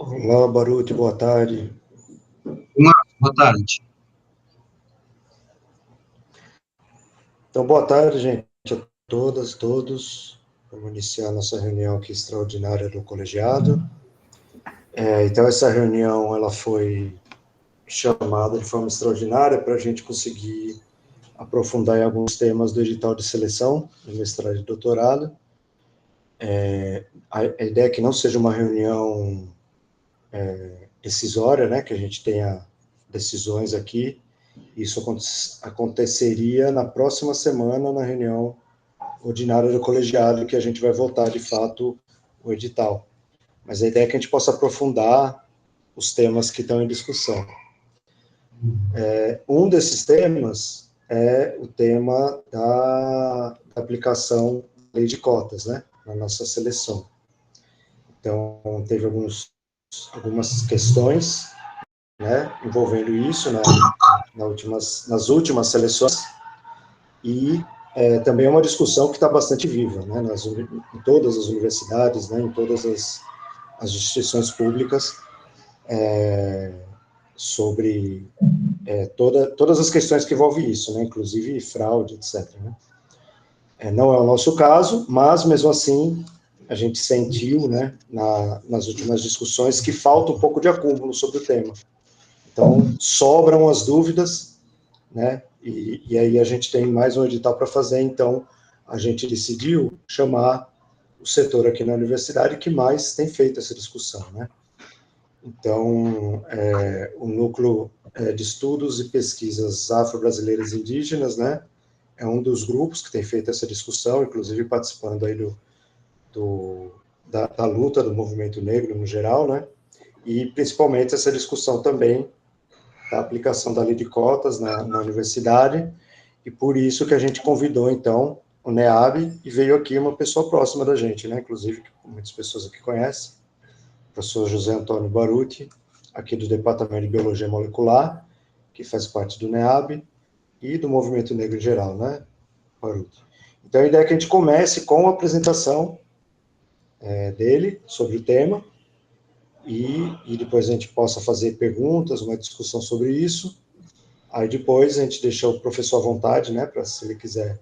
Olá, Baruti, boa tarde. Marcos, boa tarde. Então, boa tarde, gente, a todas, todos. Vamos iniciar nossa reunião aqui extraordinária do colegiado. Então, essa reunião ela foi chamada de forma extraordinária para a gente conseguir aprofundar em alguns temas do edital de seleção do mestrado e doutorado. A ideia é que não seja uma reunião decisória, né, que a gente tenha decisões aqui. Isso aconteceria na próxima semana, na reunião ordinária do colegiado, que a gente vai votar, de fato, o edital. Mas a ideia é que a gente possa aprofundar os temas que estão em discussão. Um desses temas é o tema da aplicação da lei de cotas, né, na nossa seleção. Então, teve algumas questões, né, envolvendo isso nas últimas seleções, e também é uma discussão que está bastante viva, né, em todas as universidades, né, em todas as instituições públicas, sobre todas as questões que envolvem isso, né, inclusive fraude, etc. Né. Não é o nosso caso, mas, mesmo assim, a gente sentiu, né, nas últimas discussões, que falta um pouco de acúmulo sobre o tema. Então, sobram as dúvidas, né, e aí a gente tem mais um edital para fazer, então a gente decidiu chamar o setor aqui na universidade que mais tem feito essa discussão, né. Então, o Núcleo de Estudos e Pesquisas Afro-Brasileiras e Indígenas, né, é um dos grupos que tem feito essa discussão, inclusive participando aí da luta do movimento negro no geral, né, e principalmente essa discussão também da aplicação da lei de cotas na universidade, e por isso que a gente convidou, então, o NEAB, e veio aqui uma pessoa próxima da gente, né, inclusive, que muitas pessoas aqui conhecem, o professor José Antônio Baruti, aqui do Departamento de Biologia Molecular, que faz parte do NEAB, e do movimento negro em geral, né, Baruti. Então, a ideia é que a gente comece com a apresentação dele sobre o tema, e depois a gente possa fazer perguntas, uma discussão sobre isso. Aí depois a gente deixa o professor à vontade, né, para se ele quiser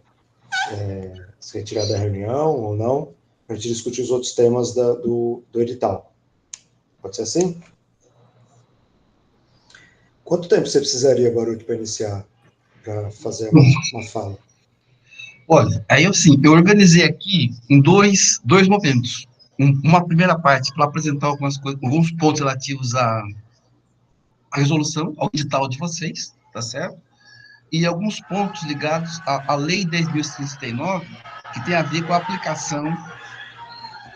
se retirar da reunião ou não, para a gente discutir os outros temas do edital. Pode ser assim? Quanto tempo você precisaria, Baruch, para iniciar, para fazer uma fala? Olha, aí eu organizei aqui em dois momentos. Uma primeira parte para apresentar algumas coisas, alguns pontos relativos à resolução, ao edital de vocês, tá certo? E alguns pontos ligados à Lei 10.169, que tem a ver com a aplicação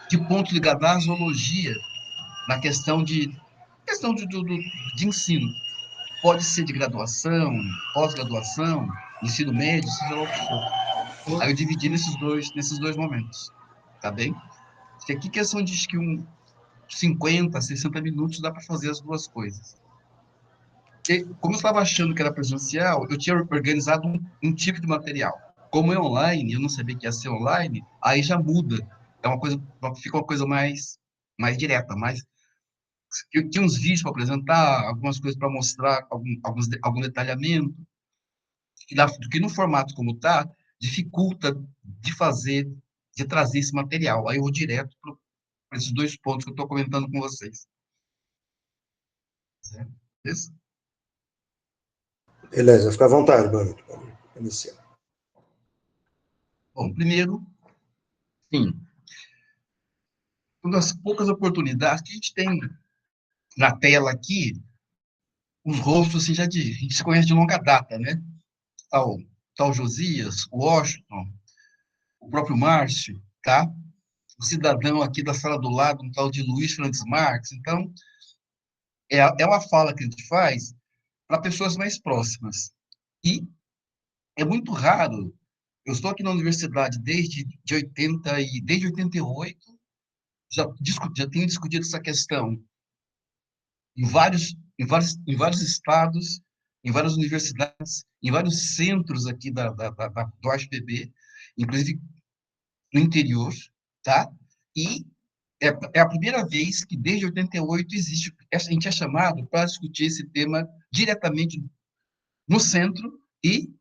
de pontos ligados à zoologia na questão de ensino. Pode ser de graduação, pós-graduação, ensino médio, seja lá o que for. Aí eu dividi nesses dois momentos, tá bem? Porque aqui questão de acho que 50, 60 minutos dá para fazer as duas coisas. E, como eu estava achando que era presencial, eu tinha organizado um tipo de material. Como é online, eu não sabia que ia ser online, aí já muda. É uma coisa, fica uma coisa mais direta, mais eu tinha uns vídeos para apresentar, algumas coisas para mostrar, algum detalhamento, que no formato como está, dificulta de fazer, de trazer esse material. Aí eu vou direto para esses dois pontos que eu estou comentando com vocês. Certo? Isso? Beleza, fica à vontade, Baruch, para iniciar. Bom, primeiro, sim, uma das poucas oportunidades que a gente tem na tela aqui, os rostos assim, a gente se conhece de longa data, né? Tal, tal Josias, o Washington, o próprio Márcio, tá? O cidadão aqui da sala do lado, um tal de Luiz Francis Marques. Então, é uma fala que a gente faz para pessoas mais próximas. E é muito raro. Eu estou aqui na universidade desde 88, já tenho discutido essa questão em vários estados, em várias universidades, em vários centros aqui do HPB, inclusive no interior, tá? E é a primeira vez que, desde 88, existe, a gente é chamado para discutir esse tema diretamente no centro e,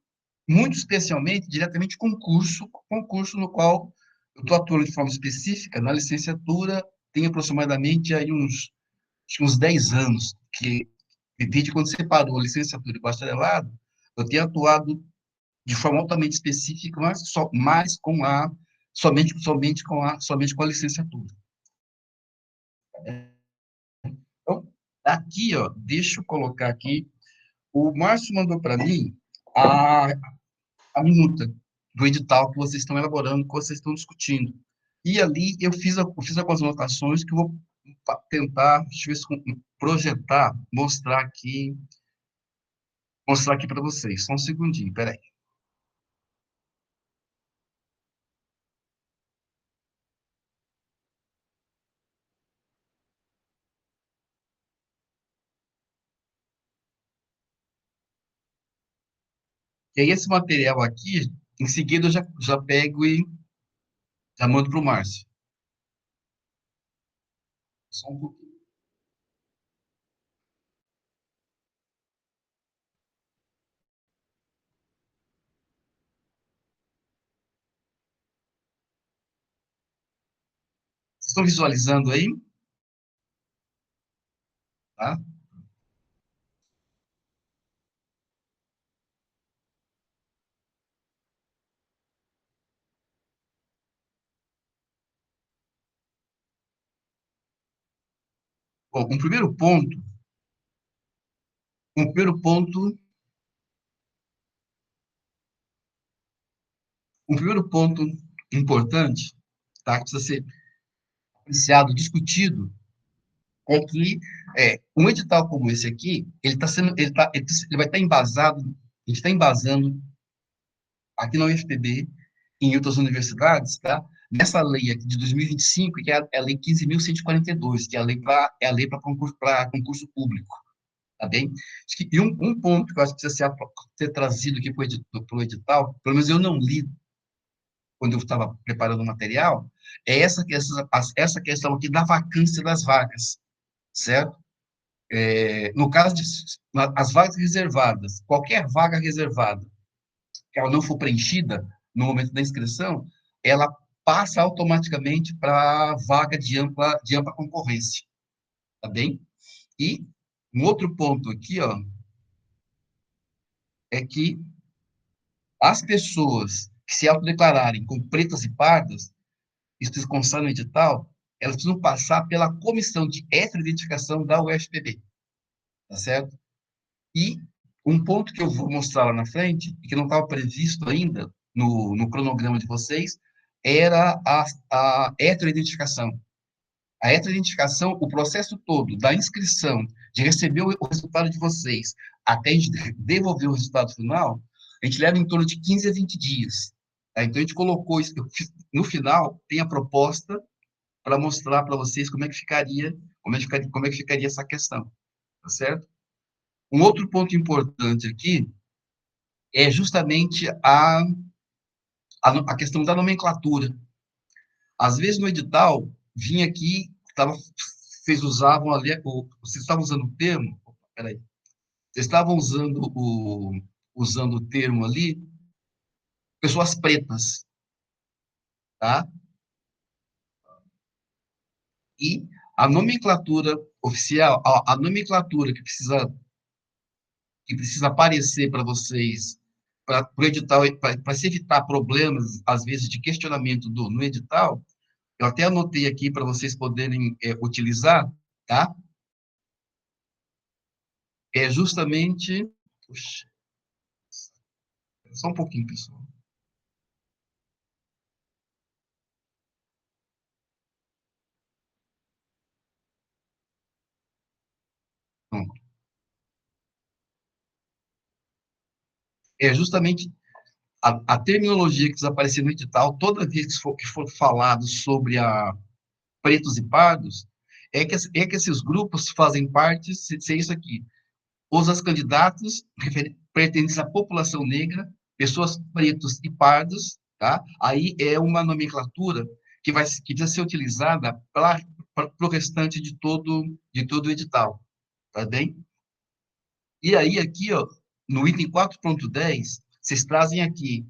muito especialmente, diretamente concurso no qual eu estou atuando de forma específica na licenciatura, tem aproximadamente aí acho que uns 10 anos, que desde quando separou a licenciatura e o bacharelado, eu tenho atuado de forma altamente específica, mas mais com somente com a licenciatura. Então, aqui, ó, deixa eu colocar aqui, o Márcio mandou para mim a, a minuta do edital que vocês estão elaborando, que vocês estão discutindo. E ali eu fiz algumas anotações que eu vou tentar, deixa eu ver se projetar, mostrar aqui para vocês. Só um segundinho, peraí. E aí, esse material aqui, em seguida, eu já pego e já mando para o Márcio. Só um pouquinho. Vocês estão visualizando aí? Tá? Bom, um primeiro ponto, um primeiro ponto importante, tá? Que precisa ser apreciado, discutido, é que um edital como esse aqui, ele vai estar embasado, a gente está embasando aqui na UFPB, em outras universidades, tá? Nessa lei aqui de 2025, que é a Lei 15.142, que é a lei para concurso público, tá bem? E um ponto que eu acho que precisa ser trazido aqui para o edital, pelo menos eu não li quando eu estava preparando o material, é essa questão aqui da vacância das vagas, certo? No caso de as vagas reservadas, qualquer vaga reservada, que ela não for preenchida no momento da inscrição, ela passa automaticamente para a vaga de ampla concorrência, tá bem? E um outro ponto aqui, ó, é que as pessoas que se autodeclararem como pretas e pardas, isso constar no edital, elas precisam passar pela comissão de heteroidentificação da UFPB, tá certo? E um ponto que eu vou mostrar lá na frente, e que não estava previsto ainda no cronograma de vocês, era a heteroidentificação. A heteroidentificação, o processo todo da inscrição, de receber o resultado de vocês, até a gente devolver o resultado final, a gente leva em torno de 15 a 20 dias. Tá? Então, a gente colocou isso, no final, tem a proposta para mostrar para vocês como é que ficaria essa questão, tá certo? Um outro ponto importante aqui é justamente a questão da nomenclatura. Às vezes no edital, vinha aqui, vocês usavam ali, vocês estavam usando o termo, peraí, vocês estavam usando o termo ali, pessoas pretas, tá? E a nomenclatura oficial, a nomenclatura que precisa aparecer para vocês, para o edital, para se evitar problemas, às vezes, de questionamento no edital, eu até anotei aqui para vocês poderem utilizar, tá? É justamente. Puxa, só um pouquinho, pessoal. Pronto. É justamente a terminologia que precisa aparecer no edital, toda vez que for falado sobre pretos e pardos, é que esses grupos fazem parte, se é isso aqui, os candidatos pertencentes à população negra, pessoas pretos e pardos, tá? Aí é uma nomenclatura que precisa ser utilizada para o restante de todo o edital, tá bem? E aí, aqui, ó, no item 4.10, vocês trazem aqui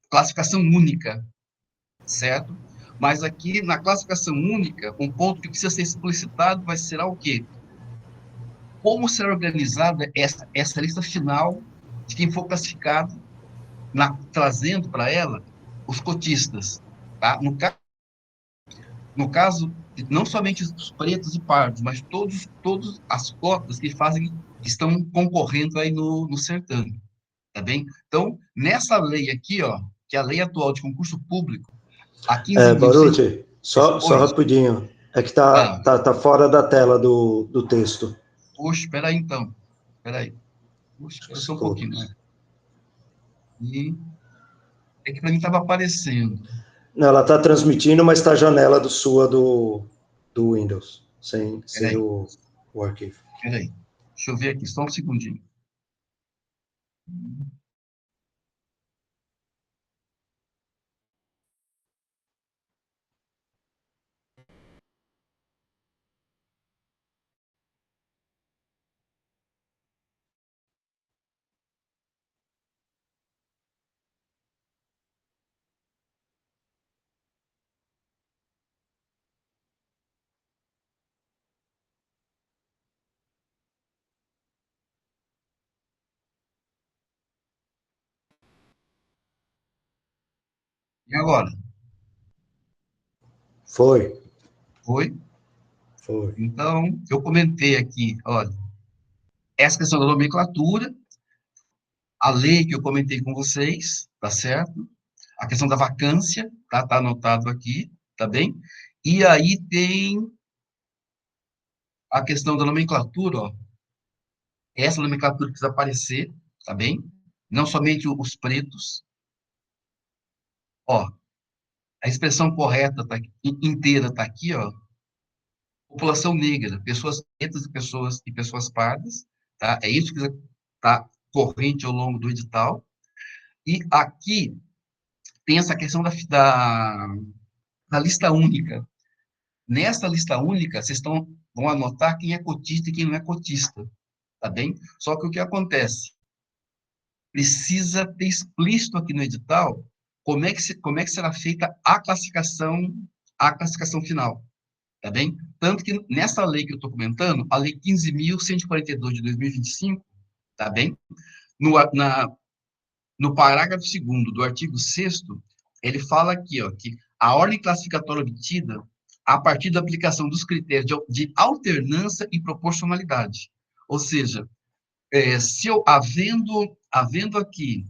classificação única, certo? Mas aqui, na classificação única, um ponto que precisa ser explicitado vai ser o quê? Como será organizada essa lista final de quem for classificado, trazendo para ela os cotistas, tá? No caso, não somente os pretos e pardos, mas todas as cotas que estão concorrendo aí no certame, tá bem? Então, nessa lei aqui, ó, que é a lei atual de concurso público, a 15.100... Baruti, só Oi, rapidinho. É que tá fora da tela do texto. poxa, espera aí então, espera aí. Poxa, espera só um Desculpa. pouquinho, né? E é que para mim estava aparecendo. Não, ela está transmitindo, mas está a janela do Windows, Espera sem aí, o arquivo. espera aí. Deixa eu ver aqui, só um segundinho. E agora? Foi, Foi? foi. Então, eu comentei aqui, olha, essa questão da nomenclatura, a lei que eu comentei com vocês, tá certo? A questão da vacância, tá anotado aqui, tá bem? E aí tem a questão da nomenclatura, ó. Essa nomenclatura precisa aparecer, tá bem? Não somente os pretos, ó. A expressão correta inteira tá aqui, ó. População negra, pessoas pretas e pessoas pardas, tá? É isso que está corrente ao longo do edital. E aqui tem essa questão da lista única. Nessa lista única, vocês vão anotar quem é cotista e quem não é cotista, tá bem? Só que o que acontece? Precisa ter explícito aqui no edital como é que será feita a classificação final, tá bem? Tanto que nessa lei que eu estou comentando, a lei 15.142 de 2025, tá bem? No parágrafo 2º do artigo 6º, ele fala aqui, ó, que a ordem classificatória obtida a partir da aplicação dos critérios de alternância e proporcionalidade. Ou seja, se eu havendo aqui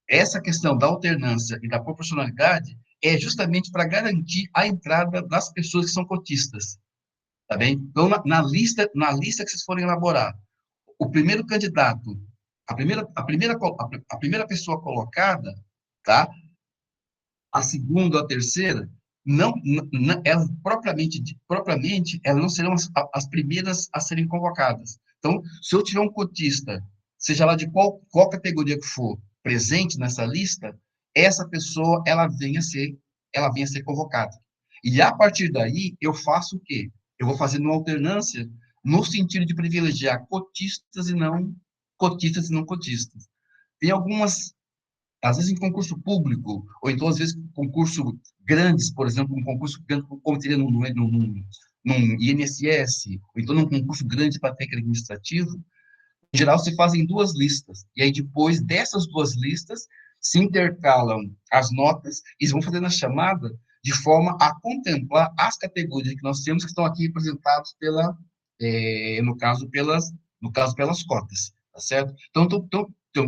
essa questão da alternância e da proporcionalidade, é justamente para garantir a entrada das pessoas que são cotistas, tá bem? Então, na lista que vocês forem elaborar, o primeiro candidato, a primeira pessoa colocada, tá? A segunda, a terceira, não elas propriamente, elas não serão as primeiras a serem convocadas. Então, se eu tiver um cotista, seja lá de qual categoria que for, presente nessa lista, essa pessoa, ela venha a ser convocada. E a partir daí, eu faço o quê? Eu vou fazendo uma alternância no sentido de privilegiar cotistas e não cotistas. Tem algumas, às vezes em concurso público, ou então às vezes concurso grandes, por exemplo, um concurso grande, como seria num INSS, ou então num concurso grande para técnico administrativo, em geral se fazem duas listas, e aí depois dessas duas listas se intercalam as notas e vão fazendo a chamada de forma a contemplar as categorias que nós temos que estão aqui representadas no caso, pelas cotas, tá certo? Então,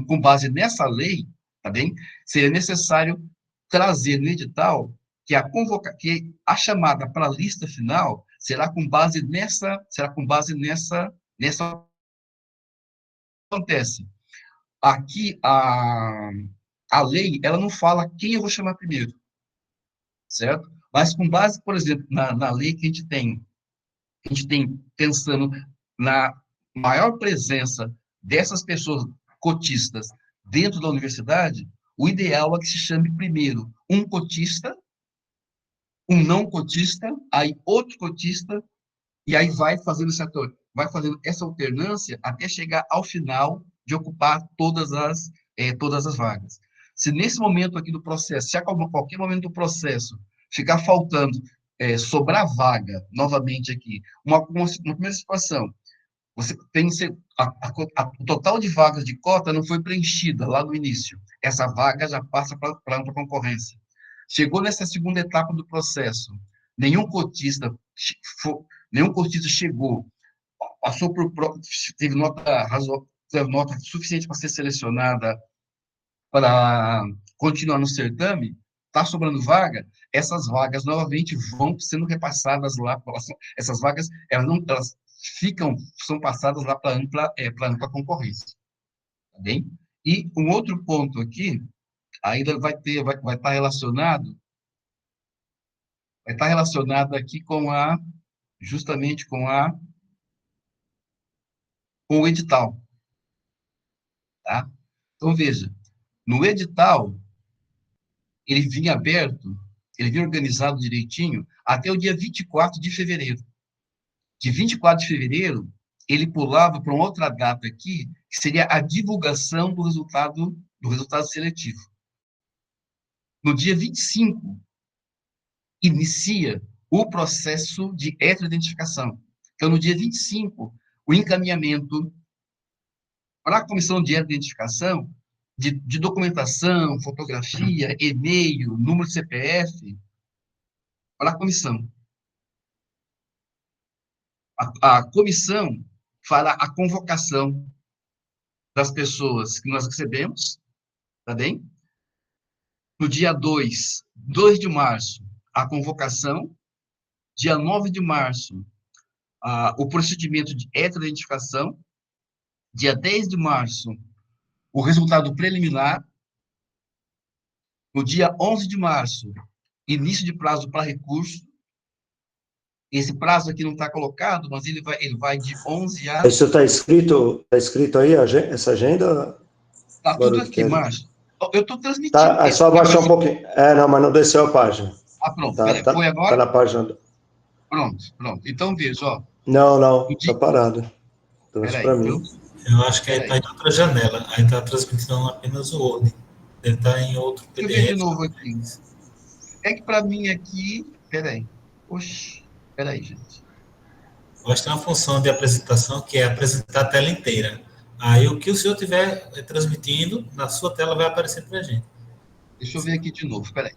com base nessa lei, tá bem? Seria necessário trazer no edital que a chamada para a lista final será com base nessa acontece. Aqui a lei, ela não fala quem eu vou chamar primeiro, certo? Mas com base, por exemplo, na lei que a gente tem pensando na maior presença dessas pessoas cotistas dentro da universidade, o ideal é que se chame primeiro um cotista, um não cotista, aí outro cotista, e aí vai fazendo essa alternância até chegar ao final de ocupar todas as vagas. Se nesse momento aqui do processo, se a qualquer momento do processo ficar faltando, sobrar vaga, novamente aqui, uma primeira situação, você tem o total de vagas de cota não foi preenchida lá no início. Essa vaga já passa para ampla concorrência. Chegou nessa segunda etapa do processo, nenhum cotista, nenhum cotista chegou, passou por, teve nota suficiente para ser selecionada para continuar no certame, está sobrando vaga, essas vagas novamente vão sendo repassadas lá, essas vagas, elas são passadas lá para ampla concorrência, tá bem? E um outro ponto aqui, ainda vai estar relacionado aqui justamente com o edital, tá? Então, veja, no edital, ele vinha aberto, ele vinha organizado direitinho até o dia 24 de fevereiro. De 24 de fevereiro, ele pulava para uma outra data aqui, que seria a divulgação do resultado seletivo. No dia 25, inicia o processo de heteroidentificação. Então, no dia 25, o encaminhamento para a comissão de heteroidentificação de documentação, fotografia, e-mail, número de CPF, para a comissão. A comissão fará a convocação das pessoas que nós recebemos, tá bem? No dia 2 de março, a convocação. Dia 9 de março, o procedimento de heteroidentificação. Dia 10 de março, o resultado preliminar. No dia 11 de março, início de prazo para recurso. Esse prazo aqui não está colocado, mas ele vai de 11 a... Isso está escrito aí, essa agenda? Está tudo aqui, Márcio. Eu estou transmitindo. Tá, é só abaixar um pouquinho. Não, mas não desceu a página. Pronto. Tá, Foi agora? Está na página. Pronto. Então, veja, ó. Não, está parado. Trouxe para mim. Eu acho que aí está em outra janela. Aí está transmitindo apenas o Word. Ele está em outro PDF. Deixa eu ver de novo aqui. É que para mim aqui... Peraí. Oxi. Peraí, gente. Eu acho que tem uma função de apresentação que é apresentar a tela inteira. Aí o que o senhor estiver transmitindo, na sua tela vai aparecer para a gente. Deixa eu ver aqui de novo, peraí.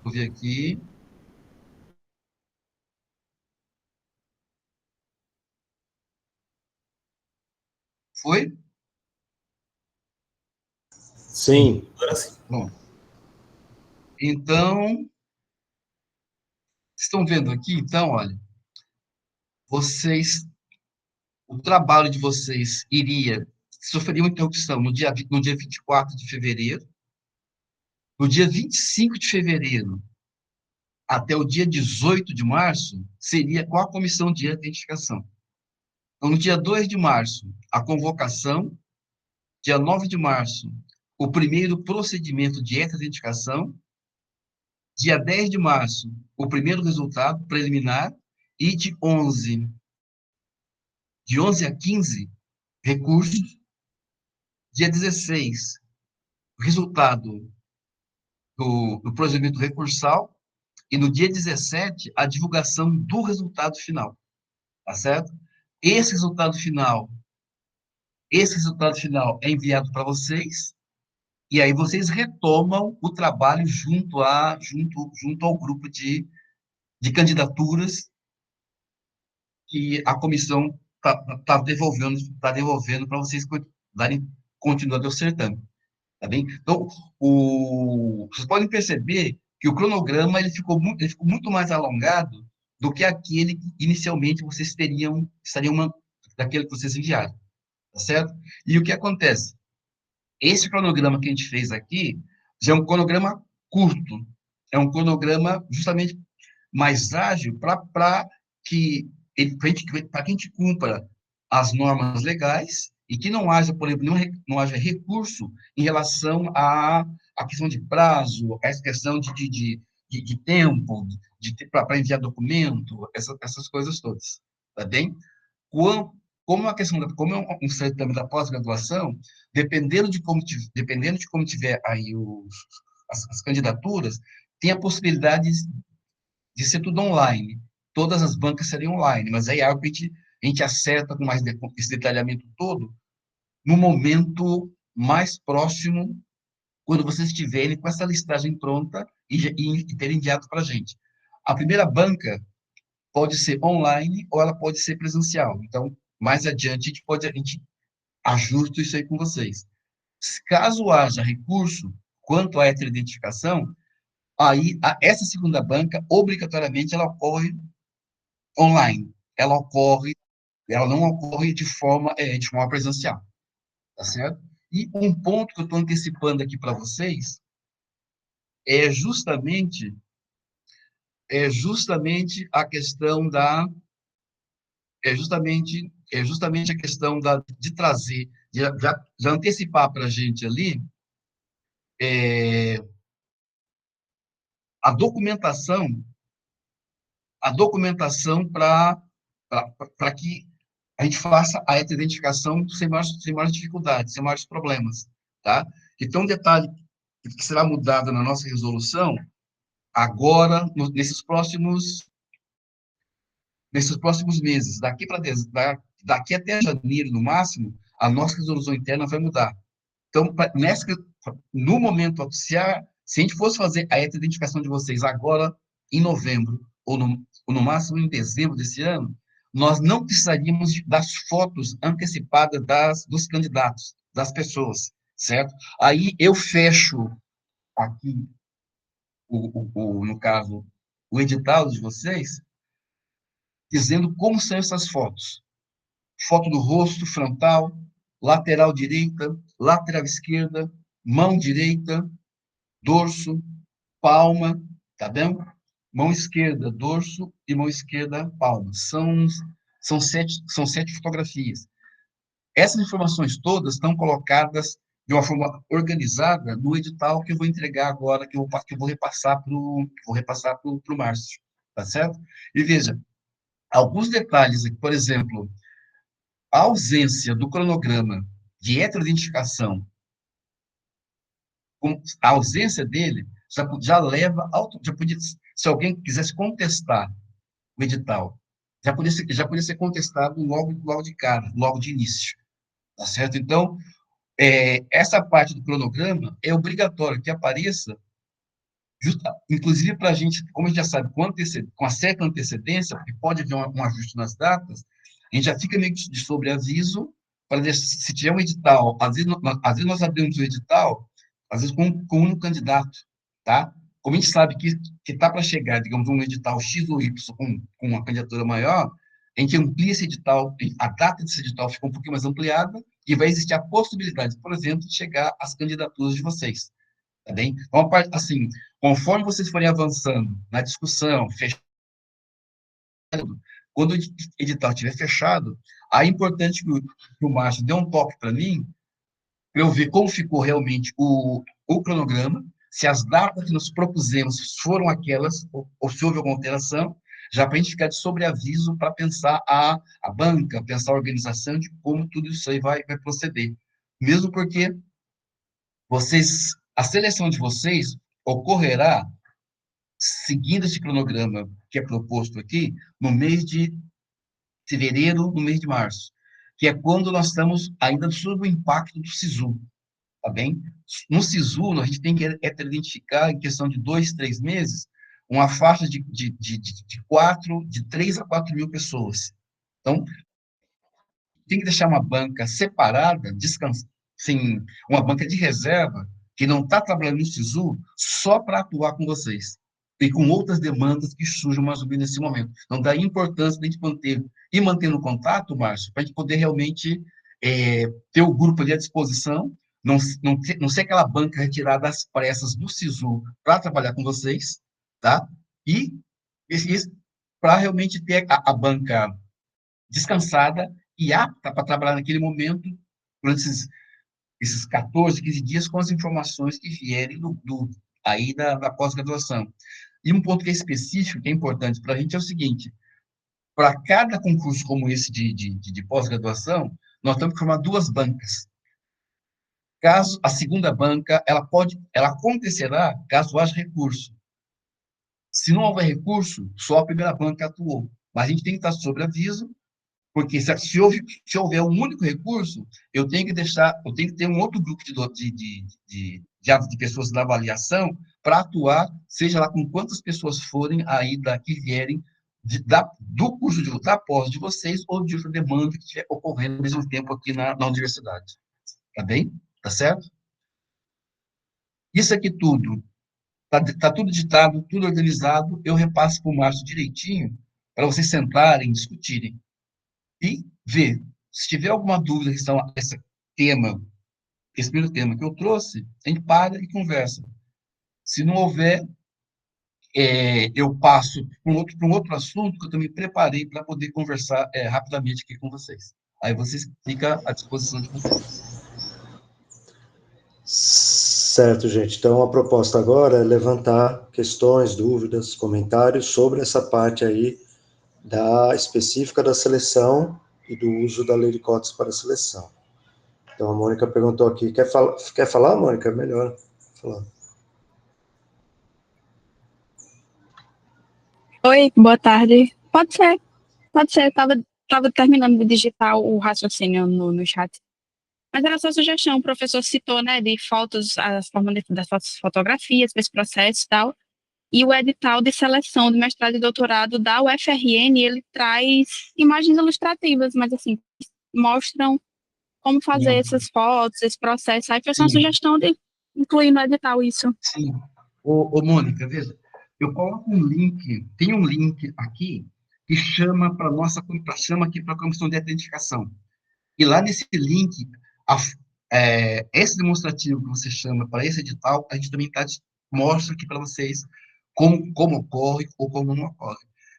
Vou ver aqui. Foi? Sim. Agora sim. Bom. Então, estão vendo aqui? Então, olha, o trabalho de vocês sofreria uma interrupção no dia 24 de fevereiro. No dia 25 de fevereiro até o dia 18 de março, seria com a comissão de identificação. Então, no dia 2 de março, a convocação. Dia 9 de março, o primeiro procedimento de identificação. Dia 10 de março, o primeiro resultado preliminar. E de 11 a 15, recursos. Dia 16, resultado do procedimento recursal. E no dia 17, a divulgação do resultado final. Tá certo? Esse resultado final é enviado para vocês, e aí vocês retomam o trabalho junto ao grupo de candidaturas que a comissão está devolvendo para vocês darem continuidade ao certame. Tá bem? Então, vocês podem perceber que o cronograma ele ficou muito mais alongado do que aquele que inicialmente vocês estariam daquele que vocês enviaram. Tá certo? E o que acontece? Esse cronograma que a gente fez aqui já é um cronograma curto, é um cronograma justamente mais ágil para que a gente cumpra as normas legais e que não haja, por exemplo, não haja recurso em relação à questão de prazo, a questão de tempo, para enviar documento, essas coisas todas, tá bem? Como é um certame da pós-graduação, dependendo de como tiver aí as candidaturas, tem a possibilidade de ser tudo online. Todas as bancas seriam online, mas aí é algo que a gente acerta com mais esse detalhamento todo no momento mais próximo, quando vocês estiverem com essa listagem pronta e terem enviado para a gente. A primeira banca pode ser online ou ela pode ser presencial. Então, mais adiante, a gente ajusta isso aí com vocês. Caso haja recurso quanto a essa identificação, aí essa segunda banca, obrigatoriamente, ela ocorre online. Ela não ocorre de forma presencial, tá certo? E um ponto que eu estou antecipando aqui para vocês é justamente a questão de trazer, de antecipar para a gente ali a documentação para que a gente faça a identificação sem maiores dificuldades, sem maiores problemas, tá? Então, um detalhe que será mudado na nossa resolução, agora, nesses próximos meses, daqui até janeiro, no máximo, a nossa resolução interna vai mudar. Então, no momento oficial, se a gente fosse fazer a identificação de vocês agora, em novembro, ou no máximo em dezembro desse ano, nós não precisaríamos das fotos antecipadas dos candidatos, das pessoas, certo? Aí eu fecho aqui, no caso, o edital de vocês, dizendo como são essas fotos. Foto do rosto frontal, lateral direita, lateral esquerda, mão direita, dorso, palma, tá vendo? Mão esquerda, dorso, e mão esquerda, palma. São 7 fotografias. Essas informações todas estão colocadas de uma forma organizada no edital que eu vou entregar agora, que eu vou repassar para o Márcio, tá certo? E veja, alguns detalhes aqui, por exemplo, a ausência do cronograma de heteroidentificação, a ausência dele já leva, se alguém quisesse contestar o edital, já podia ser contestado logo de cara, logo de início, tá certo? Então, essa parte do cronograma é obrigatório que apareça, inclusive para a gente, como a gente já sabe, com uma certa antecedência, porque pode haver um ajuste nas datas, a gente já fica meio de sobreaviso, para se tiver um edital, às vezes nós abrimos o edital, às vezes com um candidato, tá? Como a gente sabe que está para chegar, digamos, um edital X ou Y com uma candidatura maior, a gente amplia esse edital, a data desse edital fica um pouquinho mais ampliada, e vai existir a possibilidade, por exemplo, de chegar às candidaturas de vocês, tá bem? Então, assim, conforme vocês forem avançando na discussão, fechando, quando o edital estiver fechado, aí é importante que o Márcio dê um toque para mim, para eu ver como ficou realmente o cronograma, se as datas que nós propusemos foram aquelas, ou se houve alguma alteração, já para a gente ficar de sobreaviso para pensar a banca, pensar a organização de como tudo isso aí vai proceder. Mesmo porque a seleção de vocês ocorrerá seguindo esse cronograma que é proposto aqui, no mês de fevereiro, no mês de março, que é quando nós estamos ainda sob o impacto do SISU, tá bem? No SISU, a gente tem que identificar, em questão de 2, 3 meses, uma faixa de 3 a 4 mil pessoas. Então, tem que deixar uma banca separada, assim, uma banca de reserva, que não está trabalhando no SISU só para atuar com vocês e com outras demandas que surjam mais ou menos nesse momento. Então, daí a importância de a gente manter no contato, Márcio, para a gente poder realmente ter o grupo ali à disposição, não ser aquela banca retirada às pressas do SISU para trabalhar com vocês, tá? E para realmente ter a banca descansada e apta para trabalhar naquele momento, durante esses 14, 15 dias, com as informações que vierem aí da pós-graduação. E um ponto que é específico, que é importante para a gente, é o seguinte: para cada concurso como esse de pós-graduação, nós temos que formar duas bancas. Caso a segunda banca, ela acontecerá caso haja recurso. Se não houver recurso, só a primeira banca atuou. Mas a gente tem que estar sobre aviso, porque se houver um único recurso, eu tenho que ter um outro grupo de pessoas da avaliação para atuar, seja lá com quantas pessoas forem aí que vierem do curso da pós de vocês ou de outra demanda que estiver ocorrendo ao mesmo tempo aqui na universidade. Tá bem? Tá certo? Isso aqui tudo, tá tudo ditado, tudo organizado, eu repasso para o Márcio direitinho, para vocês sentarem, discutirem. E ver, se tiver alguma dúvida em relação a esse primeiro tema que eu trouxe, a gente para e conversa. Se não houver, eu passo para um outro assunto que eu também preparei para poder conversar rapidamente aqui com vocês. Aí vocês ficam à disposição de vocês. Certo, gente. Então, a proposta agora é levantar questões, dúvidas, comentários sobre essa parte aí específica da seleção e do uso da lei de cotas para a seleção. Então, a Mônica perguntou aqui, quer falar, Mônica? Melhor falar. Oi, boa tarde. Pode ser. Tava terminando de digitar o raciocínio no chat. Mas era só sugestão, o professor citou, né, de fotos, a forma das fotografias, desse processo e tal. E o edital de seleção de mestrado e doutorado da UFRN, ele traz imagens ilustrativas, mas assim, mostram como fazer essas fotos, esse processo. Aí foi só uma sugestão de incluir no edital isso. Sim. Ô, Mônica, veja, eu coloco um link, tem um link aqui que chama aqui para a comissão de identificação. E lá nesse link, esse demonstrativo que você chama para esse edital, a gente também mostra aqui para vocês como ocorre ou como não ocorre,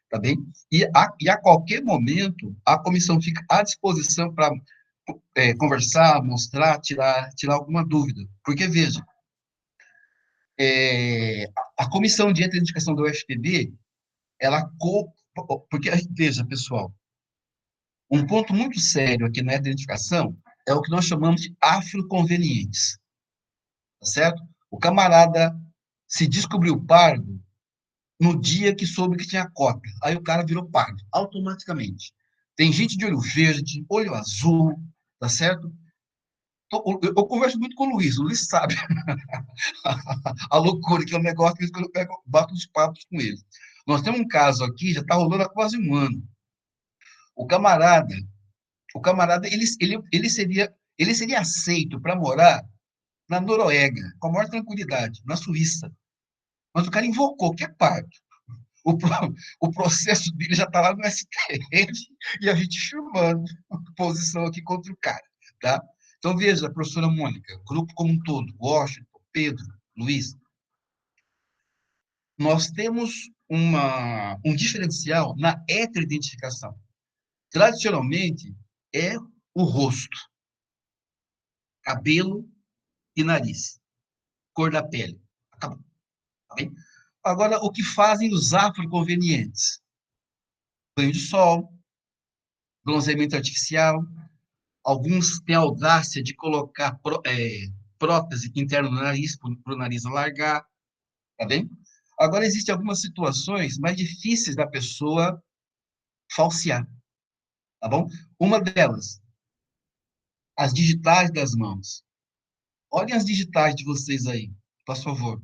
tá bem? E a qualquer momento, a comissão fica à disposição para conversar, mostrar, tirar alguma dúvida. Porque, veja, a comissão de identificação da UFPB, porque, veja, pessoal, um ponto muito sério aqui na identificação é o que nós chamamos de afroconvenientes, tá certo? O camarada se descobriu pardo no dia que soube que tinha cota. Aí o cara virou pardo, automaticamente. Tem gente de olho verde, olho azul, tá certo? Eu converso muito com o Luiz sabe a loucura que é o negócio que eu bato os papos com ele. Nós temos um caso aqui, já está rolando há quase um ano. O camarada, ele seria aceito para morar na Noruega, com a maior tranquilidade, na Suíça. Mas o cara invocou, que é pardo. O processo dele já está lá no STF e a gente firmando posição aqui contra o cara, tá? Então, veja, professora Mônica, grupo como um todo, Washington, Pedro, Luiz, nós temos um diferencial na heteroidentificação. Tradicionalmente, é o rosto, cabelo e nariz, cor da pele. Acabou. Tá bem? Agora, o que fazem os afroconvenientes? Banho de sol, bronzeamento artificial, alguns têm a audácia de colocar prótese interna no nariz, para o nariz alargar, tá bem? Agora, existem algumas situações mais difíceis da pessoa falsear, tá bom? Uma delas, as digitais das mãos. Olhem as digitais de vocês aí, por favor.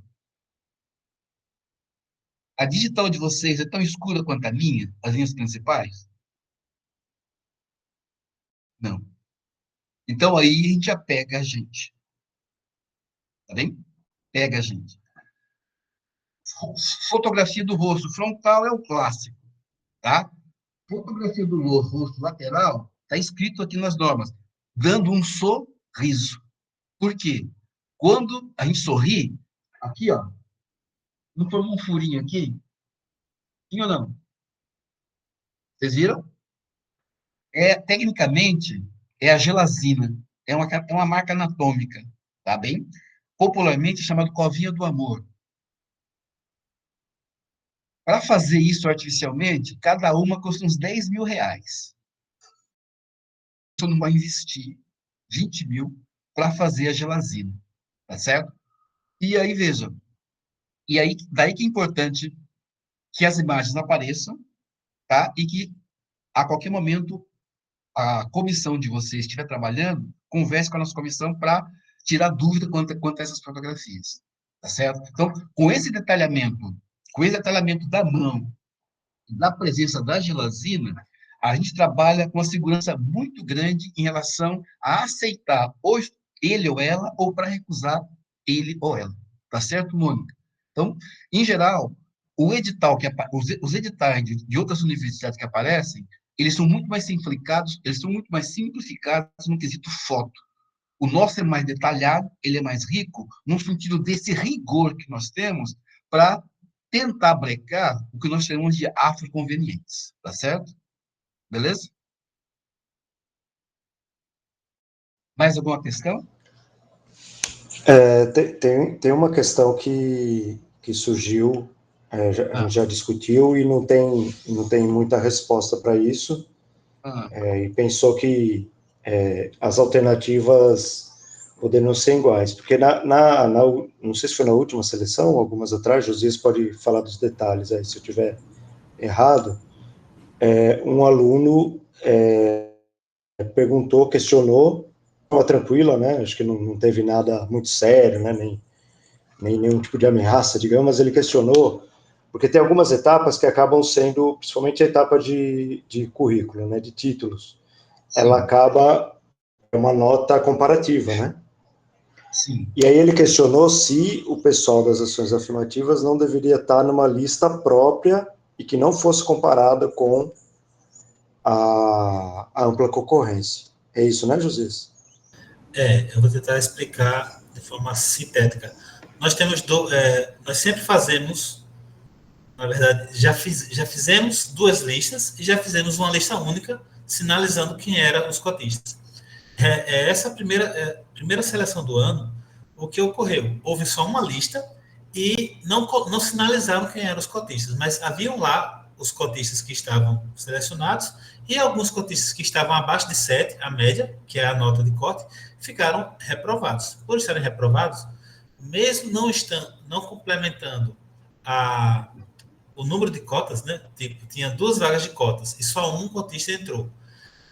A digital de vocês é tão escura quanto a minha, as linhas principais? Não. Então, aí a gente já pega a gente. Tá bem? Pega a gente. Fotografia do rosto frontal é o clássico, tá? Fotografia do rosto lateral está escrito aqui nas normas, dando um sorriso. Por quê? Quando a gente sorri, aqui, ó, não formou um furinho aqui? Sim ou não? Vocês viram? Tecnicamente, é a gelazina. É uma marca anatômica, tá bem? Popularmente chamado covinha do amor. Para fazer isso artificialmente, cada uma custa uns 10 mil reais. Você não vai investir 20 mil para fazer a gelazina, tá certo? E aí, veja, e aí, daí que é importante que as imagens apareçam, tá? E que, a qualquer momento, a comissão de vocês estiver trabalhando, converse com a nossa comissão para tirar dúvida quanto a essas fotografias, tá certo? Então, com esse detalhamento da mão, da presença da gelazina, a gente trabalha com uma segurança muito grande em relação a aceitar ou ele ou ela, ou para recusar ele ou ela. Tá certo, Mônica? Então, em geral, os editais de outras universidades que aparecem, eles são muito mais simplificados, no quesito foto. O nosso é mais detalhado, ele é mais rico, no sentido desse rigor que nós temos para tentar brecar o que nós chamamos de afroconvenientes, tá certo? Beleza? Mais alguma questão? Tem uma questão que surgiu, a gente já discutiu e não tem muita resposta para isso, e pensou que as alternativas poderiam ser iguais, porque não sei se foi na última seleção, algumas atrás, Josias pode falar dos detalhes aí, se eu tiver errado, um aluno perguntou, questionou, estava tranquila, né, acho que não teve nada muito sério, né, nem nenhum tipo de ameaça, digamos, mas ele questionou, porque tem algumas etapas que acabam sendo, principalmente a etapa de currículo, né, de títulos, ela acaba uma nota comparativa, né? Sim. E aí ele questionou se o pessoal das ações afirmativas não deveria estar numa lista própria e que não fosse comparada com a ampla concorrência. É isso, né, José? Eu vou tentar explicar de forma sintética. Nós sempre fazemos, na verdade, já fizemos duas listas e já fizemos uma lista única, sinalizando quem eram os cotistas. Essa primeira seleção do ano, o que ocorreu? Houve só uma lista e não sinalizaram quem eram os cotistas, mas haviam lá os cotistas que estavam selecionados e alguns cotistas que estavam abaixo de 7, a média, que é a nota de corte, ficaram reprovados. Por estarem reprovados, mesmo não complementando o número de cotas, né? Tipo, tinha 2 vagas de cotas e só um cotista entrou.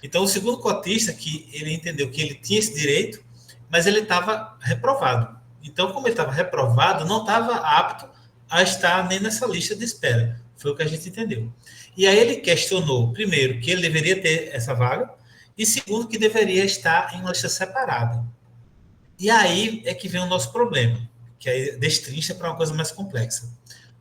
Então, o segundo cotista, que ele entendeu que ele tinha esse direito, mas ele estava reprovado. Então, como ele estava reprovado, não estava apto a estar nem nessa lista de espera. Foi o que a gente entendeu. E aí ele questionou, primeiro, que ele deveria ter essa vaga, e segundo, que deveria estar em uma lista separada. E aí é que vem o nosso problema, que aí destrincha para uma coisa mais complexa.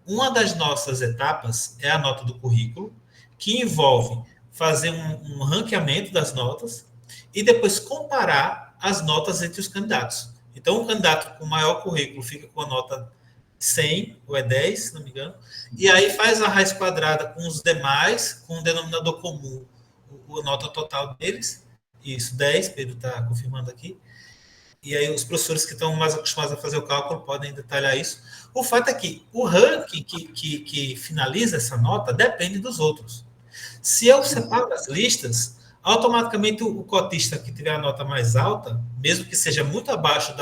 Uma das nossas etapas é a nota do currículo, que envolve fazer um ranqueamento das notas e depois comparar as notas entre os candidatos. Então, o candidato com maior currículo fica com a nota 100, ou é 10, se não me engano, e aí faz a raiz quadrada com os demais, com o denominador comum, a nota total deles, isso, 10, Pedro está confirmando aqui, e aí os professores que estão mais acostumados a fazer o cálculo podem detalhar isso. O fato é que o ranking que finaliza essa nota depende dos outros. Se eu separo as listas, automaticamente o cotista que tiver a nota mais alta, mesmo que seja muito abaixo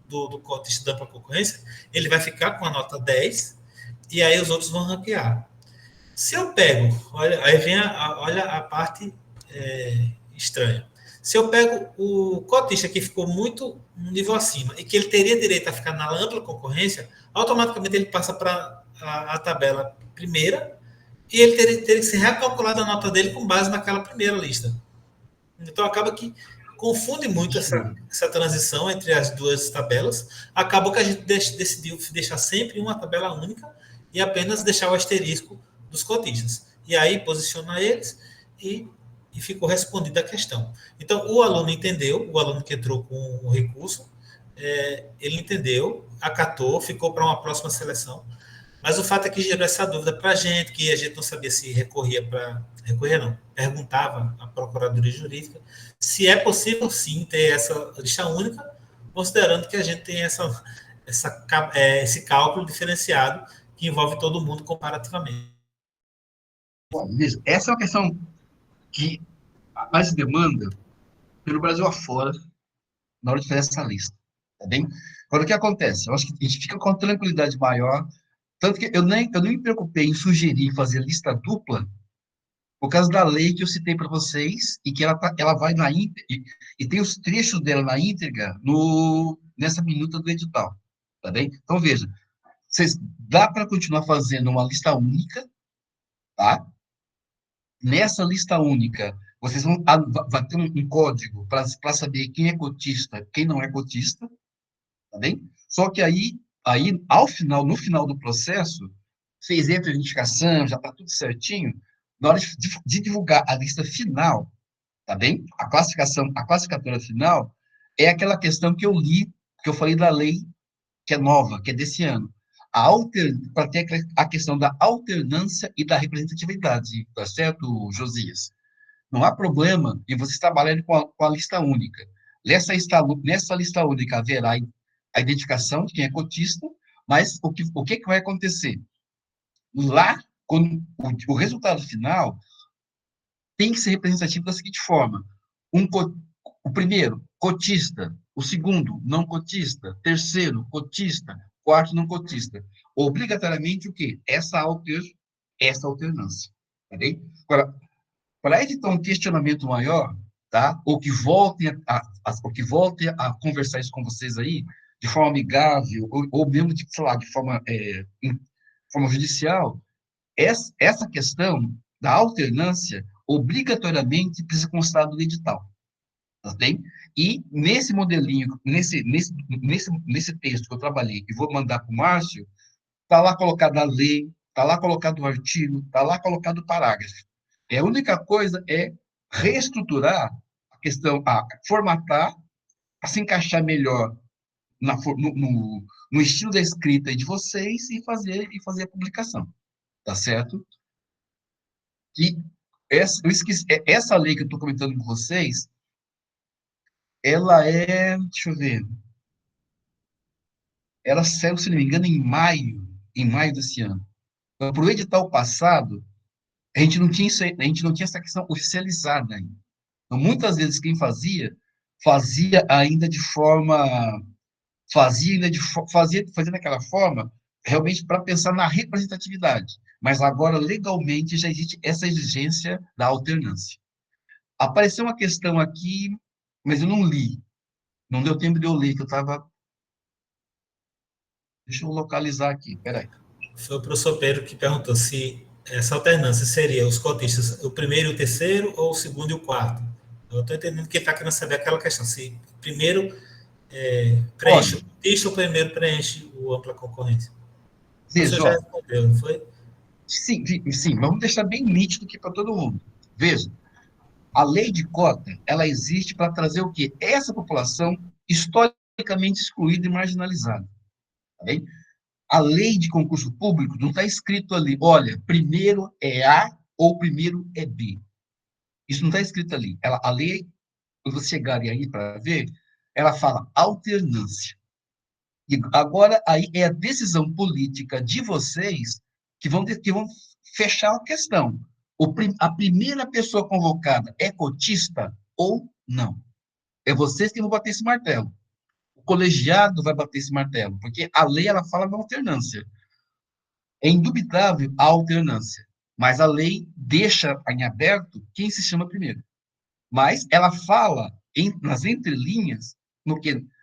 do cotista da ampla concorrência, ele vai ficar com a nota 10 e aí os outros vão ranquear. Se eu pego, olha, aí vem olha a parte estranha. Se eu pego o cotista que ficou muito no nível acima e que ele teria direito a ficar na ampla concorrência, automaticamente ele passa para a tabela primeira e ele teria que ser recalculado a nota dele com base naquela primeira lista. Então, acaba que confunde muito essa transição entre as duas tabelas. Acabou que a gente decidiu deixar sempre uma tabela única e apenas deixar o asterisco dos cotistas. E aí, posiciona eles e ficou respondida a questão. Então, o aluno entendeu, o aluno que entrou com o recurso, ele entendeu, acatou, ficou para uma próxima seleção. Mas o fato é que gerou essa dúvida para a gente, que a gente não sabia se perguntava à Procuradoria Jurídica se é possível, sim, ter essa lista única, considerando que a gente tem esse cálculo diferenciado, que envolve todo mundo comparativamente. Bom, veja, essa é uma questão que mais demanda pelo Brasil afora na hora de fazer essa lista, tá bem? Agora, o que acontece? Eu acho que a gente fica com tranquilidade maior, tanto que eu nem me preocupei em sugerir fazer lista dupla, por causa da lei que eu citei para vocês, e que ela vai na íntegra, e tem os trechos dela na íntegra nessa minuta do edital, tá bem? Então, veja, dá para continuar fazendo uma lista única, tá? Nessa lista única, vocês vai ter um código para saber quem é cotista, quem não é cotista, tá bem? Só que aí no final do processo, fez a identificação, já está tudo certinho, na hora de divulgar a lista final, tá bem? A classificatória final é aquela questão que eu li, que eu falei da lei que é nova, que é desse ano. Para ter a questão da alternância e da representatividade, tá certo, Josias? Não há problema em vocês trabalharem com a lista única. Nessa lista única haverá a identificação de quem é cotista, mas o que vai acontecer? Lá, quando o resultado final tem que ser representativo da seguinte forma: o primeiro, cotista; o segundo, não cotista; terceiro, cotista; quarto, não cotista. Obrigatoriamente o quê? Essa alternância. Tá bem? Agora, para evitar um questionamento maior, tá? Ou que voltem a conversar isso com vocês aí, de forma amigável, ou mesmo sei lá, de forma, forma judicial, essa questão da alternância obrigatoriamente precisa constar do edital, tá bem? E nesse modelinho, nesse texto que eu trabalhei, e vou mandar para o Márcio, está lá colocada a lei, está lá colocado o artigo, está lá colocado o parágrafo. A única coisa é reestruturar a questão, formatar, a se encaixar melhor no estilo da escrita de vocês e fazer a publicação, tá certo? E essa lei que eu estou comentando com vocês, ela deixa eu ver, ela saiu, se não me engano, em maio desse ano. Então, para o edital passado, a gente não tinha essa questão oficializada ainda. Então, muitas vezes quem fazia ainda de forma, fazia daquela forma, realmente para pensar na representatividade. Mas agora, legalmente, já existe essa exigência da alternância. Apareceu uma questão aqui, mas eu não li. Não deu tempo de eu ler, que eu estava... Deixa eu localizar aqui, peraí. Foi o professor Pedro que perguntou se essa alternância seria os cotistas o primeiro e o terceiro, ou o segundo e o quarto. Eu estou entendendo que ele está querendo saber aquela questão, se primeiro preenche o cotista ou primeiro preenche o ampla concorrência. O professor já respondeu, não foi? Sim, vamos deixar bem nítido aqui para todo mundo. Veja, a lei de cota, ela existe para trazer o quê? Essa população historicamente excluída e marginalizada. Tá bem? A lei de concurso público não está escrito ali, olha, primeiro é A ou primeiro é B. Isso não está escrito ali. A lei, quando você chegar aí para ver, ela fala alternância. E agora, aí é a decisão política de vocês que vão fechar a questão. A primeira pessoa convocada é cotista ou não? É vocês que vão bater esse martelo. O colegiado vai bater esse martelo, porque a lei ela fala da alternância. É indubitável a alternância, mas a lei deixa em aberto quem se chama primeiro. Mas ela fala nas entrelinhas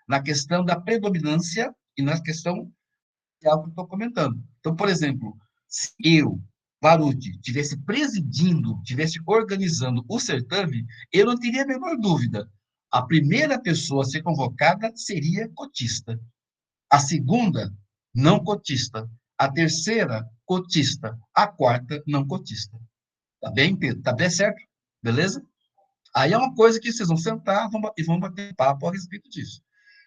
na questão da predominância e na questão que eu estou comentando. Então, por exemplo, se eu, Baruti, estivesse presidindo, estivesse organizando o certame, eu não teria a menor dúvida. A primeira pessoa a ser convocada seria cotista. A segunda, não cotista. A terceira, cotista. A quarta, não cotista. Tá bem, Pedro? Tá bem certo? Beleza? Aí é uma coisa que vocês vão sentar e vão bater papo a respeito disso.